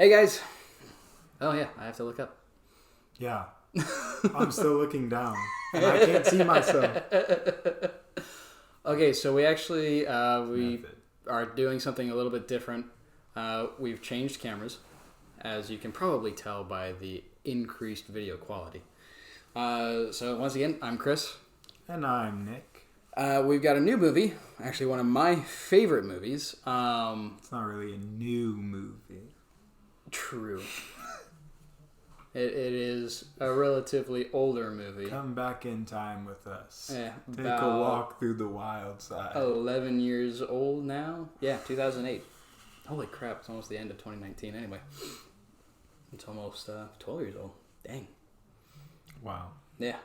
Hey guys. Oh yeah, I have to look up. Yeah. I'm still looking down. And I can't see myself. Okay, so we actually we are doing something a little bit different. We've changed cameras, as you can probably tell by the increased video quality. So once again, I'm Chris. And I'm Nick. We've got a new movie. Actually, one of my favorite movies. It's not really a new movie. True. It is a relatively older movie. Come back in time with us. Yeah, Take a walk through the wild side. 11 years old now? Yeah, 2008. Holy crap, it's almost the end of 2019 anyway. It's almost 12 years old. Dang. Wow. Yeah.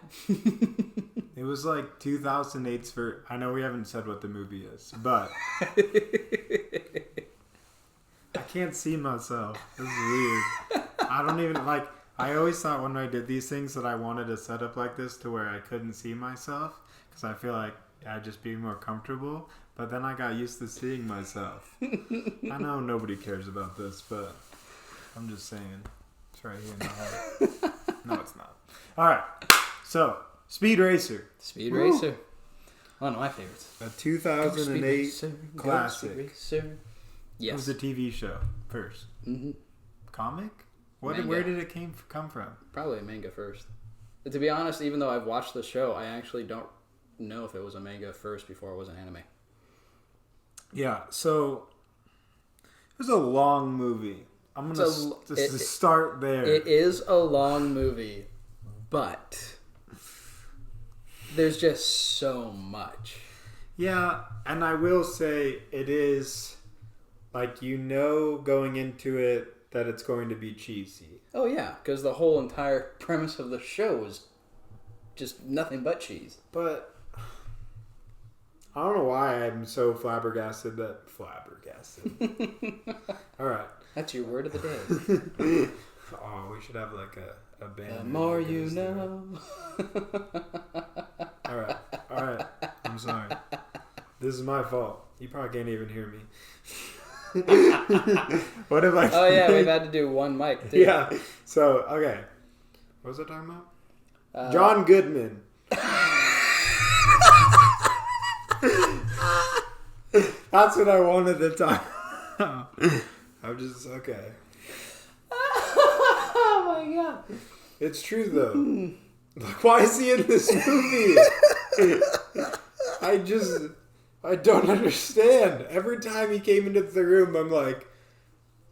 It was like 2008's for... I know we haven't said what the movie is, but... I can't see myself. This is weird. I don't even... I always thought when I did these things that I wanted a setup like this to where I couldn't see myself. Because I feel like I'd just be more comfortable. But then I got used to seeing myself. I know nobody cares about this, but I'm just saying. It's right here in my heart. No, it's not. Alright. So, Speed Racer. Speed Racer. One of my favorites. A 2008 classic. Racer. Yes. It was a TV show first. Mm-hmm. Comic? Manga. Where did it come from? Probably a manga first. But to be honest, even though I've watched the show, I actually don't know if it was a manga first before it was an anime. Yeah, so it was a long movie. I'm going to start there. It is a long movie, but there's just so much. Yeah, and I will say it is, going into it that it's going to be cheesy. Oh yeah, because the whole entire premise of the show is just nothing but cheese. But I don't know why I'm so flabbergasted. All right. That's your word of the day. Oh, we should have a band. The more you know. All right. I'm sorry. This is my fault. You probably can't even hear me. What if I... Oh yeah, we've had to do one mic too. Yeah. So, okay. What was I talking about? John Goodman. That's what I wanted to talk about. I'm just... Okay. Oh my god. It's true though. Why is he in this movie? I don't understand. Every time he came into the room, I'm like,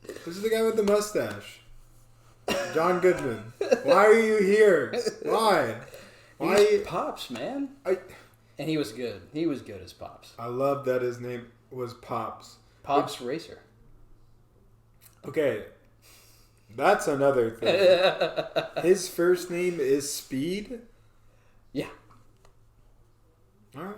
this is the guy with the mustache. John Goodman. Why are you here? Why? He's Pops, man. And he was good. He was good as Pops. I love that his name was Pops. Pops Racer. Okay. That's another thing. His first name is Speed? Yeah. Alright.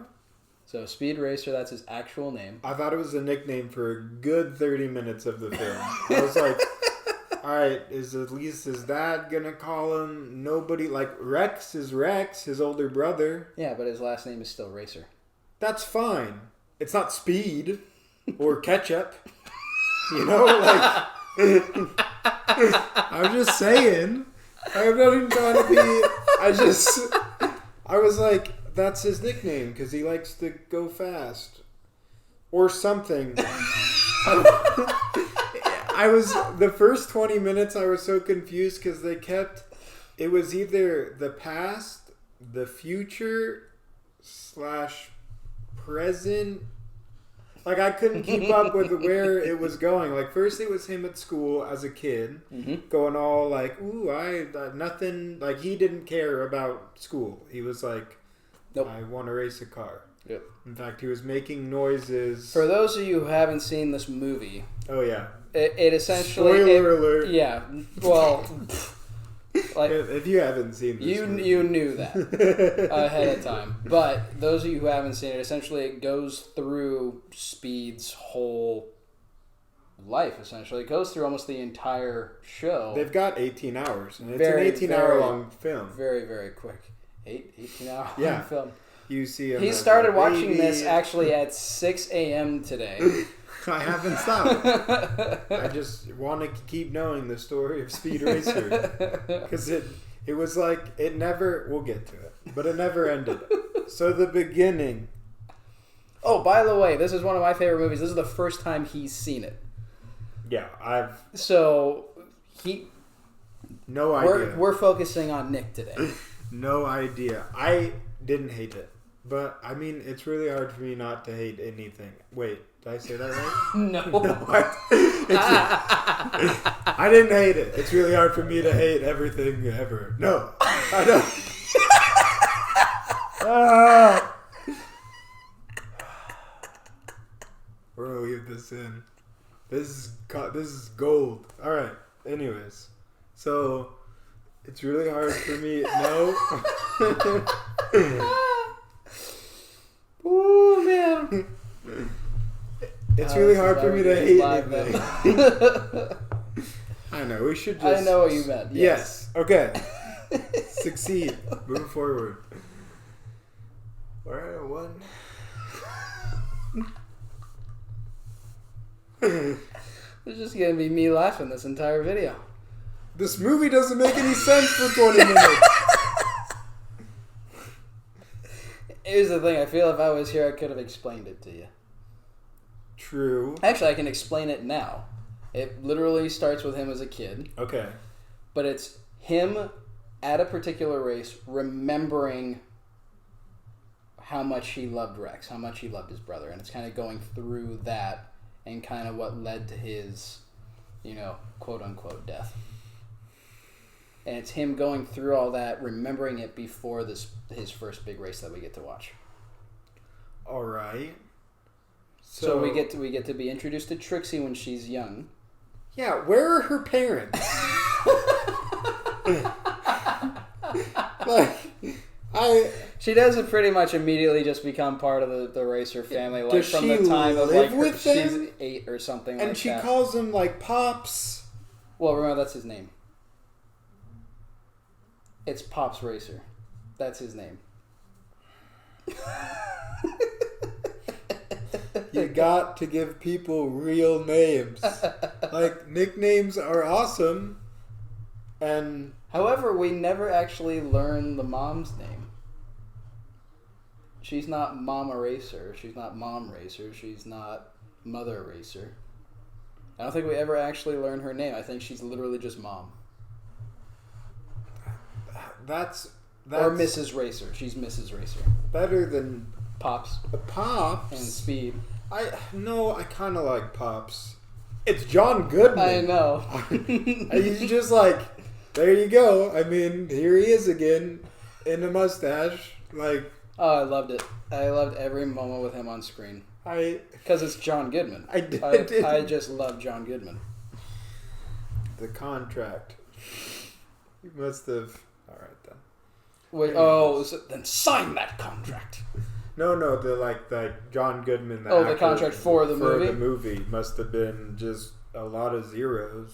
So Speed Racer, that's his actual name. I thought it was a nickname for a good 30 minutes of the film. I was like, alright, is that gonna call him nobody? Like, Rex is Rex, his older brother. Yeah, but his last name is still Racer. That's fine. It's not Speed or Ketchup. You know, I'm just saying. I'm not even trying to be... I was like... That's his nickname because he likes to go fast or something. The first 20 minutes I was so confused because it was either the past, the future / present. I couldn't keep up with where it was going. First it was him at school as a kid, going all nothing. He didn't care about school. He was like, nope. I want to race a car. Yep. In fact, he was making noises. For those of you who haven't seen this movie... Oh, yeah. It essentially... Spoiler alert. Yeah. Well... if you haven't seen this movie. You knew that ahead of time. But those of you who haven't seen it, essentially it goes through Speed's whole life, essentially. It goes through almost the entire show. They've got 18 hours. And it's an 18-hour long film. Very, very quick. 18-hour long film. You see him. He started watching this actually at 6 a.m. today. I haven't stopped. I just want to keep knowing the story of Speed Racer. Because it was like, it never, we'll get to it, but it never ended. So the beginning. Oh, by the way, this is one of my favorite movies. This is the first time he's seen it. Yeah, So, no idea. We're focusing on Nick today. No idea. I didn't hate it. But, I mean, it's really hard for me not to hate anything. Wait, did I say that right? No. I didn't hate it. It's really hard for me to hate everything ever. No, I don't. We're gonna leave this in. This is gold. All right. Anyways, so it's really hard for me. No. Ooh, man. It's really hard for me to hate anything. I know. We should just. I know what you meant. Yes. Okay. Succeed. Move forward. We're at one. It's just gonna be me laughing this entire video. This movie doesn't make any sense for 20 minutes. Here's the thing. I feel if I was here, I could have explained it to you. True. Actually, I can explain it now. It literally starts with him as a kid. Okay. But it's him at a particular race remembering how much he loved Rex, how much he loved his brother. And it's kind of going through that and kind of what led to his, quote-unquote death. And it's him going through all that, remembering it before his first big race that we get to watch. All right. So we get to be introduced to Trixie when she's young. Yeah, where are her parents? She doesn't pretty much immediately just become part of the Racer family, like does from she the time of live like with she's them? 8 or something like that. And she calls him like Pops. Well, remember that's his name. It's Pops Racer. That's his name. You got to give people real names. Like, nicknames are awesome. And however, we never actually learn the mom's name. She's not Mama Racer. She's not Mom Racer. She's not Mother Racer. I don't think we ever actually learn her name. I think she's literally just Mom. That's or Mrs. Racer. She's Mrs. Racer. Better than Pops. Pops And Speed. I kind of like Pops. It's John Goodman. I know. He's just like, there you go. I mean, here he is again in a mustache. Like, oh, I loved it. I loved every moment with him on screen. Because it's John Goodman. I just love John Goodman. The contract. You must have. All right then. Wait. So then sign that contract. No, the John Goodman. The contract for the movie. For the movie must have been just a lot of zeros.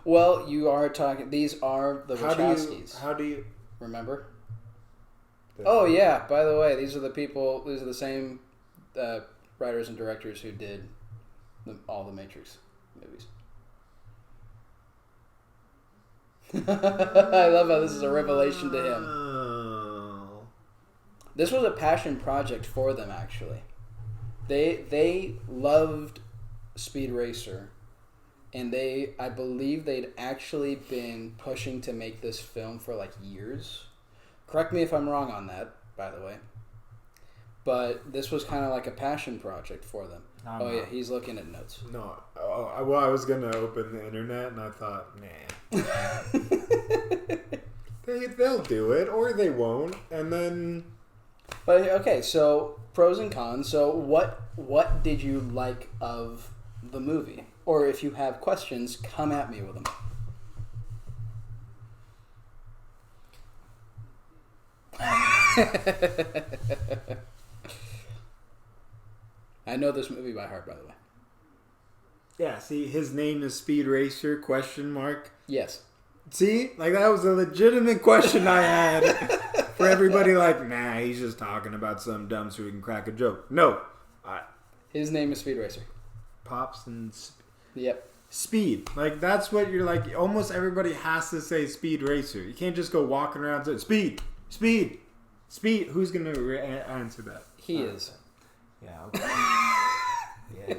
Well, you are talking. These are the Wachowskis. How do you remember? Oh yeah. By the way, these are the people. These are the same writers and directors who did all the Matrix movies. I love how this is a revelation to him. This was a passion project for them, actually. They loved Speed Racer, and I believe they'd actually been pushing to make this film for like years. Correct me if I'm wrong on that, by the way. But this was kind of like a passion project for them. Yeah, he's looking at notes. No. Well, I was going to open the internet, and I thought, nah. They'll do it, or they won't, and then... But, okay, so pros and cons. So what did you like of the movie? Or if you have questions, come at me with them. I know this movie by heart, by the way. Yeah, see, his name is Speed Racer, ? Yes. See? Like, that was a legitimate question I had for everybody like, nah, he's just talking about something dumb so we can crack a joke. No. His name is Speed Racer. Pops and... Yep. Speed. Like, that's what you're like... Almost everybody has to say Speed Racer. You can't just go walking around saying, Speed! Speed! Speed! Who's going to answer that? He is. Yeah, okay. yeah.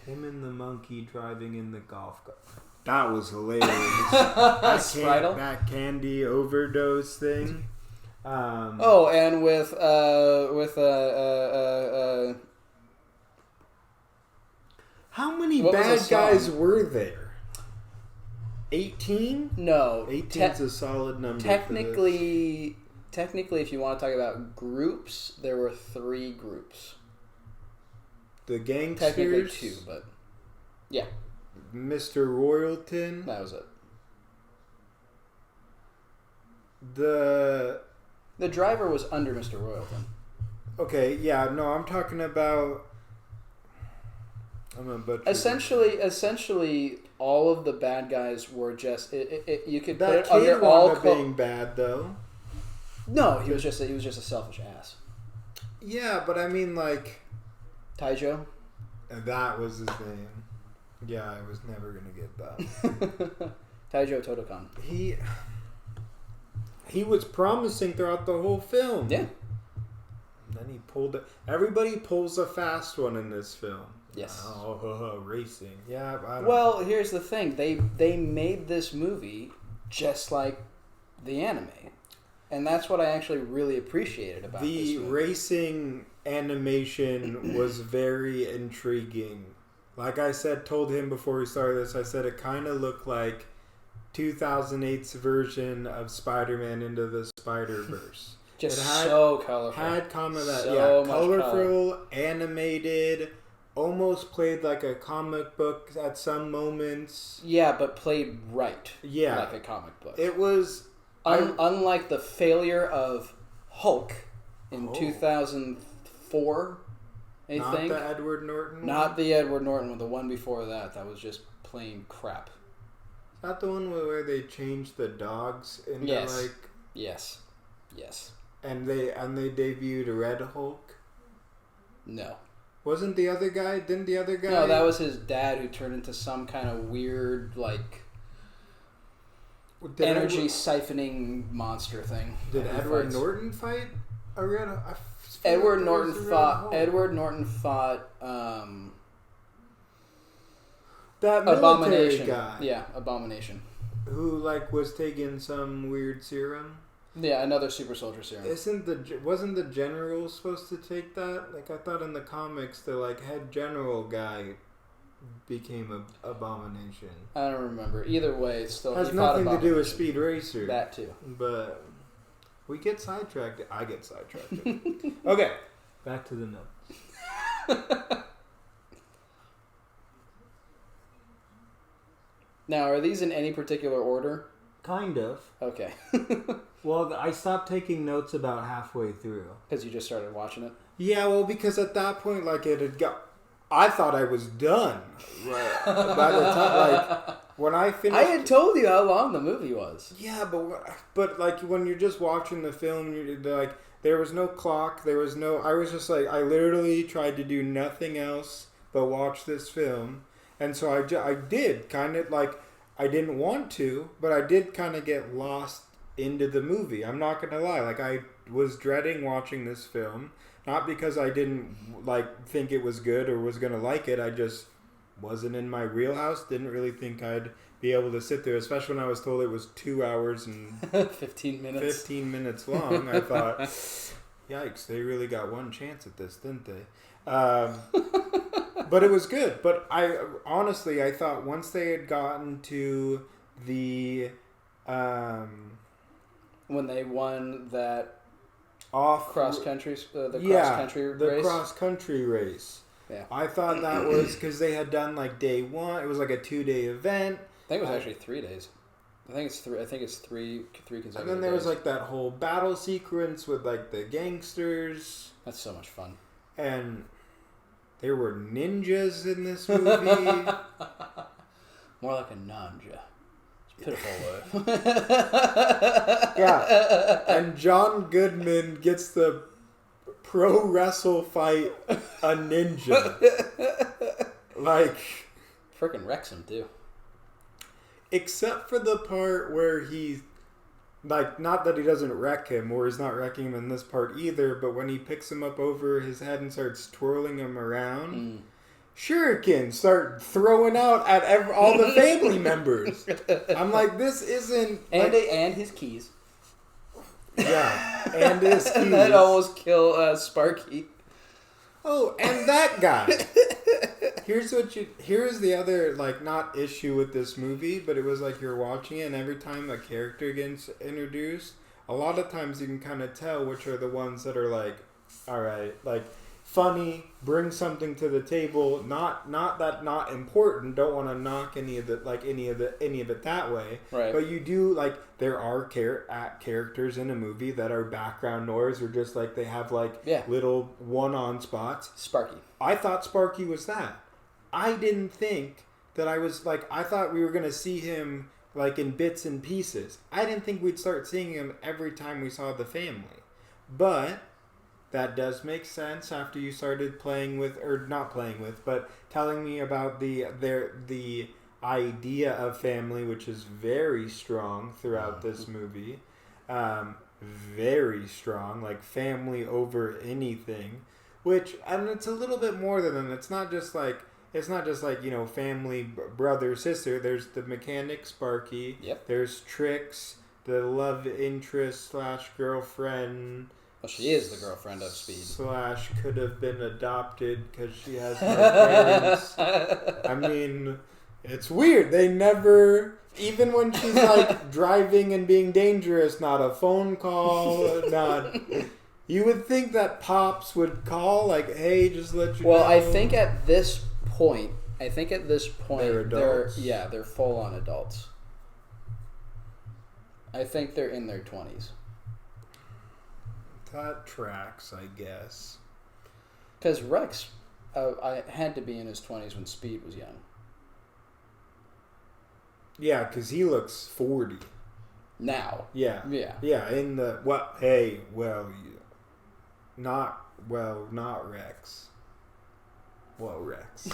Him and the monkey driving in the golf cart. That was hilarious. That candy overdose thing. And with how many bad guys were there? 18? No. 18's a solid number. Technically, if you want to talk about groups, there were 3 groups. The gangsters? Technically 2, but yeah. Mr. Royalton? That was it. The driver was under Mr. Royalton. Okay, yeah, no, I'm talking about... I'm a butcher. Essentially, all of the bad guys were just... you could that put it kid under all... That kid being bad, though. No, he was just a selfish ass. Yeah, but I mean, like... Taijo? That was his name. Yeah, I was never going to get that. Taijo Todokan. He was promising throughout the whole film. Yeah. And then he pulled it. Everybody pulls a fast one in this film. Yes. Racing. Yeah. Well, here's the thing. They made this movie just like the anime. And that's what I actually really appreciated about this movie. The racing animation was very intriguing. Like I told him before we started this, I said it kind of looked like 2008's version of Spider-Man Into the Spider-Verse. So colorful. Colorful, animated, almost played like a comic book at some moments. Yeah, but played right. Yeah. Like a comic book. It was... unlike the failure of Hulk in 2004, I think. Not the Edward Norton? Not the Edward Norton, the one before that. That was just plain crap. Is that the one where they changed the dogs into Yes. And they debuted a Red Hulk? No. Wasn't the other guy? Didn't the other guy? No, that was his dad who turned into some kind of weird, energy siphoning monster thing. Did Edward Norton fight a Red Hulk? Edward Norton fought that military Abomination guy. Yeah, Abomination. Who was taking some weird serum? Yeah, another super soldier serum. Wasn't the general supposed to take that? I thought in the comics the head general guy became a Abomination. I don't remember. Either way, it's still has nothing to do with Speed Racer. That too. But we get sidetracked. I get sidetracked. Okay, back to the notes. Now, are these in any particular order? Kind of. Okay. Well, I stopped taking notes about halfway through. Because you just started watching it? Yeah, well, because at that point, it had got... I thought I was done. Right. By the time, when I finished... I had told you how long the movie was. Yeah, but when you're just watching the film, there was no clock, there was no... I was just I literally tried to do nothing else but watch this film. And so I did kind of, I didn't want to, but I did kind of get lost into the movie. I'm not going to lie. I was dreading watching this film. Not because I didn't, think it was good or was going to like it. I just wasn't in my wheelhouse. Didn't really think I'd be able to sit there, especially when I was told it was 2 hours and 15 minutes long. I thought, yikes, they really got one chance at this, didn't they? But it was good. But I thought once they had gotten to the... when they won that... cross-country race? The cross-country race. Yeah. I thought that was because they had done day one. It was a 2-day event. I think it was actually 3 days. I think it's three consecutive days. And then there was that whole battle sequence with the gangsters. That's so much fun. And there were ninjas in this movie. More like a ninja. Pitiful. Yeah. And John Goodman gets the pro wrestle fight a ninja. Like, freaking wrecks him too. Except for the part where he, like, not that he doesn't wreck him, or he's not wrecking him in this part either, but when he picks him up over his head and starts twirling him around, shurikens start throwing out at all the family members. I'm like, this isn't... And his keys. Yeah, and his keys. That almost kill Sparky. Oh, and that guy. Here's the other, like, not issue with this movie, but it was like you're watching it, and every time a character gets introduced, a lot of times you can kind of tell which are the ones that are like, all right, like, funny, bring something to the table, not important, don't want to knock any of it that way, right? But you do, like, there are characters in a movie that are background noise, or just like they have like little one-on spots. Sparky. I thought Sparky was that. I didn't think that I thought we were gonna see him like in bits and pieces. I didn't think we'd start seeing him every time we saw the family, but that does make sense after you started but telling me about the idea of family, which is very strong throughout this movie. Very strong, like family over anything. And it's a little bit more than that. It's not just like, family, brother, sister. There's the mechanic Sparky. Yep. There's Trix, the love interest / girlfriend. Well, she is the girlfriend of Speed. / could have been adopted because she has no parents. I mean, it's weird. They never, even when she's like driving and being dangerous, not a phone call, not... You would think that Pops would call, like, hey, just let you know. Well, I think at this point, they're adults. They're full-on adults. I think they're in their 20s. That tracks, I guess. Because Rex I had to be in his 20s when Speed was young. Yeah, because he looks 40. Now. Yeah. Yeah. Yeah, in the... not Rex. Well, Rex.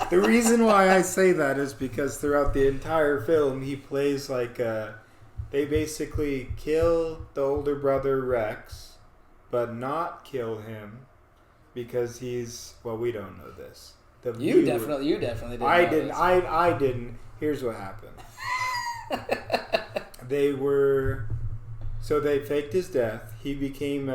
The reason why I say that is because throughout the entire film, he plays like they basically kill the older brother Rex, but not kill him because he's... Well, we don't know this. You definitely didn't. I didn't. I didn't. Here's what happened. So they faked his death. He became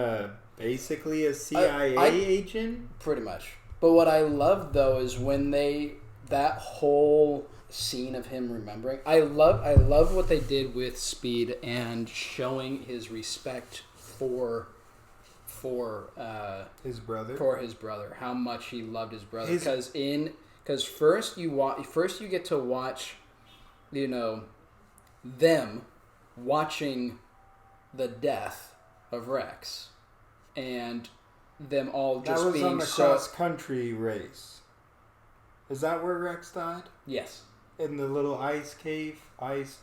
basically a CIA agent? Pretty much. But what I love, though, is when that whole scene of him remembering. I love what they did with Speed and showing his respect for his brother. For his brother, how much he loved his brother. Because first you get to watch, them watching the death of Rex, and them all just being on the cross-country race. Is that where Rex died? Yes. In the little ice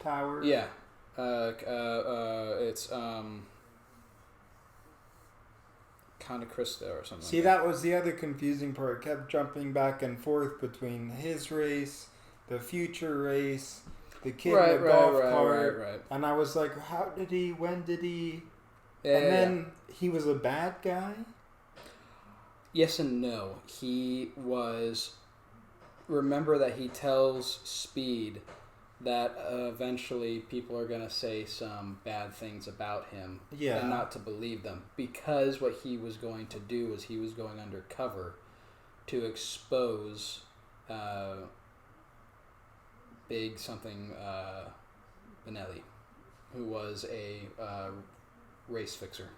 tower? Yeah. It's Conde Cristo or something. See, that was the other confusing part. It kept jumping back and forth between his race, the future race, the kid in the golf cart. Right. And I was like, when did he... And then he was a bad guy? Yes and no. He was... Remember that he tells Speed that eventually people are going to say some bad things about him. Yeah. And not to believe them. Because what he was going to do was he was going undercover to expose Big something Benelli, who was a race fixer.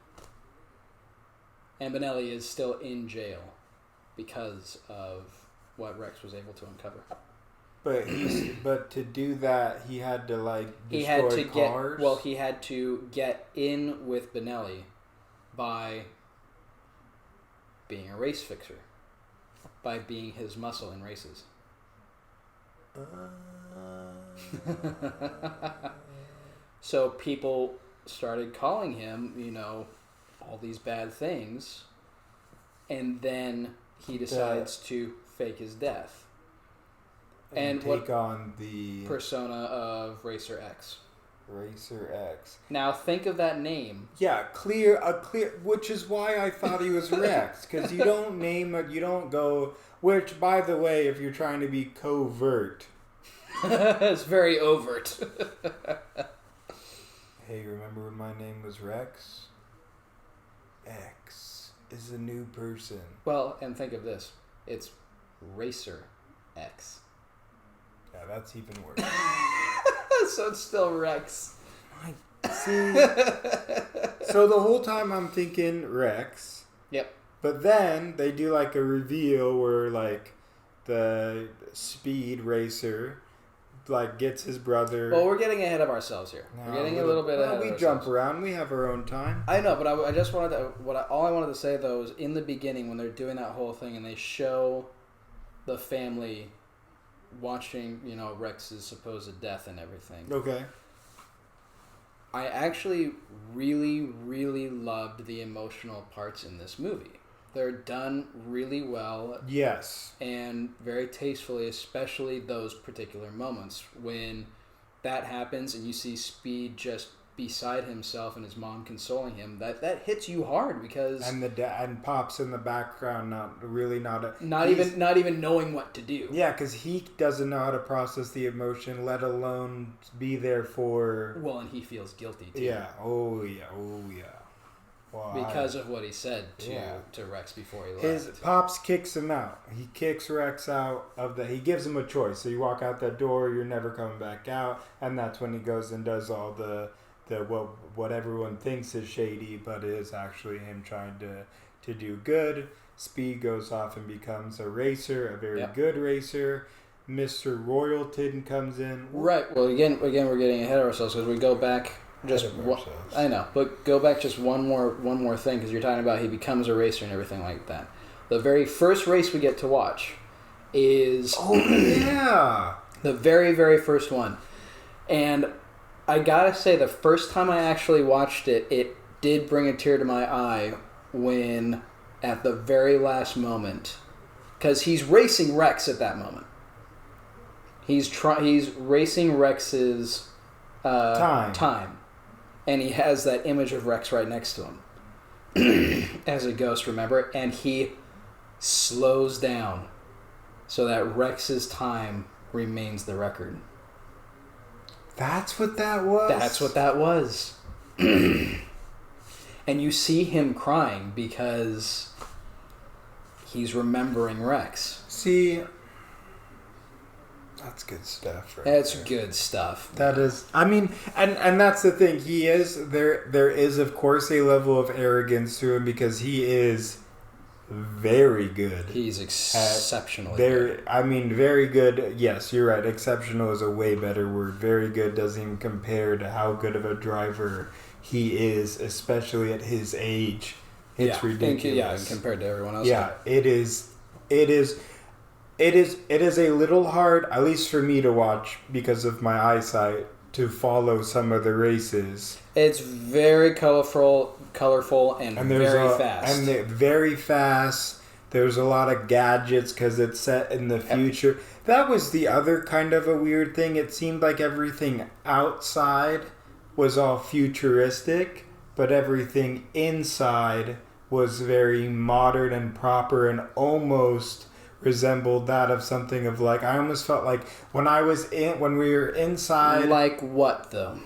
And Benelli is still in jail because of what Rex was able to uncover. But to do that, he had to destroy cars. He had to get in with Benelli by being a race fixer, by being his muscle in races. So people started calling him, all these bad things, and then he decides to fake his death. And take on the persona of Racer X. Racer X. Now think of that name. Yeah, clear, which is why I thought he was Rex, because you don't name it, you don't go, which, by the way, if you're trying to be covert. It's very overt. Hey, remember when my name was Rex? X is a new person. Well, and think of this. It's Racer X. Yeah, that's even worse. So it's still Rex. See? So the whole time I'm thinking Rex. Yep. But then they do like a reveal where like the Speed Racer like gets his brother. Well, we're getting ahead of ourselves here. We're getting a little bit ahead of ourselves. We jump around. We have our own time. I know, but I just wanted to... all I wanted to say, though, is in the beginning when they're doing that whole thing and they show the family watching, Rex's supposed death and everything. Okay. I actually really, really loved the emotional parts in this movie. They're done really well. Yes. And very tastefully, especially those particular moments when that happens and you see Speed just beside himself and his mom consoling him. That hits you hard because and and Pop's in the background, not even knowing what to do. Yeah, because he doesn't know how to process the emotion, let alone be there for. Well, and he feels guilty too. Yeah. Oh yeah. Well, because of what he said to Rex before he left. His Pops kicks him out. He kicks Rex out of the... He gives him a choice. So you walk out that door, you're never coming back out. And that's when he goes and does all the what everyone thinks is shady, but is actually him trying to do good. Speed goes off and becomes a racer, a very good racer. Mr. Royalton comes in. Right. Well, again, we're getting ahead of ourselves because we go back... I know, but go back just one more thing because you're talking about he becomes a racer and everything like that. The very first race we get to watch is the very, very first one, and I gotta say the first time I actually watched it, it did bring a tear to my eye when at the very last moment, because he's racing Rex at that moment. He's racing Rex's time. And he has that image of Rex right next to him as a ghost, remember? And he slows down so that Rex's time remains the record. That's what that was? That's what that was. And you see him crying because he's remembering Rex. See... That's good stuff, right? That's good stuff. That is, I mean, and that's the thing. He is there is of course a level of arrogance to him because he is very good. He's exceptionally good. I mean, very good. Yes, you're right. Exceptional is a way better word. Very good doesn't even compare to how good of a driver he is, especially at his age. It's ridiculous. Compared to everyone else. Yeah, it is. It is a little hard, at least for me to watch because of my eyesight, to follow some of the races. It's very colorful, and very fast. And very fast. There's a lot of gadgets because it's set in the future. That was the other kind of a weird thing. It seemed like everything outside was all futuristic, but everything inside was very modern and proper and almost... resembled that of something of like I almost felt like when we were inside. Like what though?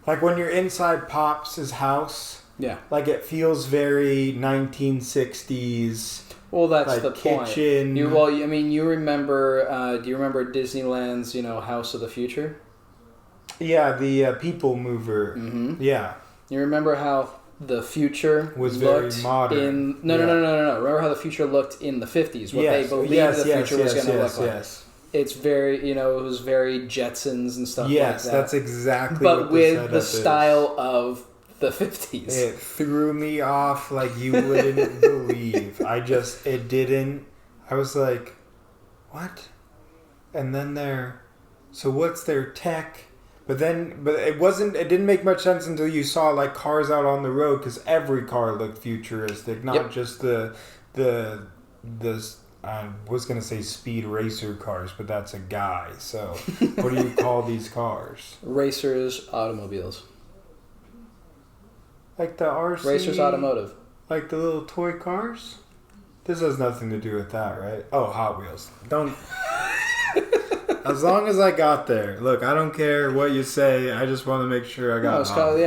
Like when you're inside Pops' house. Yeah. Like it feels very 1960s. Well, that's like the kitchen. Point. You remember? Do you remember Disneyland's House of the Future? Yeah, the People Mover. Mm-hmm. Yeah. You remember how the future was very modern. No. Remember how the future looked in the 50s? What they believed the future was going to look like. Yes. It's very, it was very Jetsons and stuff like that. Yes, that's exactly but what with the style of the 50s. It threw me off like you wouldn't believe. It didn't. I was like, what? And then so what's their tech? But it wasn't. It didn't make much sense until you saw like cars out on the road, because every car looked futuristic, not just the. I was gonna say speed racer cars, but that's a guy. So, what do you call these cars? Racers, automobiles. Like the RC. Racers Automotive. Like the little toy cars. This has nothing to do with that, right? Oh, Hot Wheels. Don't. As long as I got there. Look, I don't care what you say. I just want to make sure I got. No, it's called,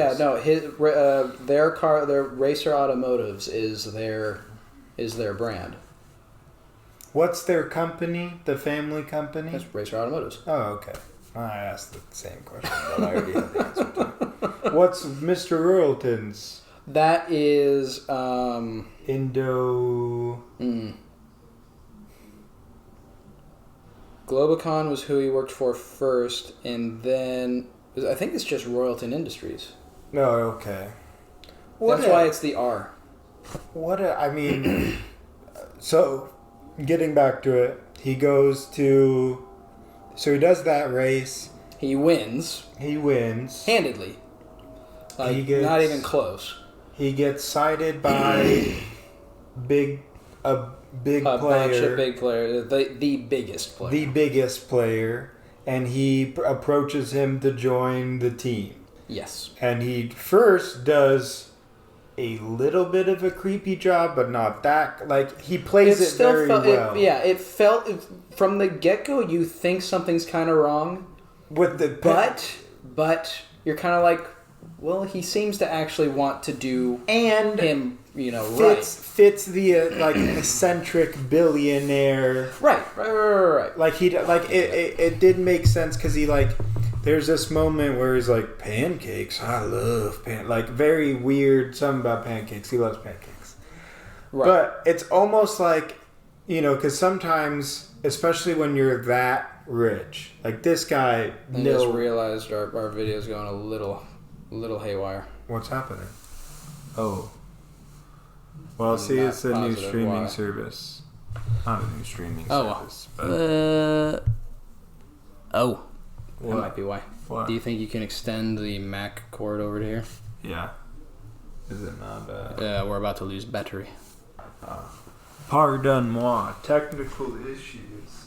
their car, their Racer Automotives is their brand. What's their company? The family company? It's Racer Automotives. Oh, okay. I asked the same question, but I already have the answer to. What's Mr. Royalton's? That is Indo. Globicon was who he worked for first, and then I think it's just Royalton Industries. No, okay. That's why it's the R. I mean, so getting back to it, he does that race. He wins. Handedly. Handedly. Not even close. He gets cited by a big player. Bunch of big players. The biggest player. The biggest player. And he approaches him to join the team. Yes. And he first does a little bit of a creepy job, but not that. Like, he plays it very well. It felt, from the get-go, you think something's kind of wrong. With the But you're kind of like, well, he seems to actually want to do him, fits the eccentric billionaire. Right. Like it did make sense, because he there's this moment where he's like, pancakes, I love like very weird, something about pancakes. He loves pancakes. Right. But it's almost like, because sometimes, especially when you're that rich, like this guy. I just realized our video's going a little haywire. What's happening? Oh. Well, it's a new streaming service. Not a new streaming service. But... That might be why. What? Do you think you can extend the Mac cord over to here? Yeah. Is it not? We're about to lose battery. Pardon moi. Technical issues.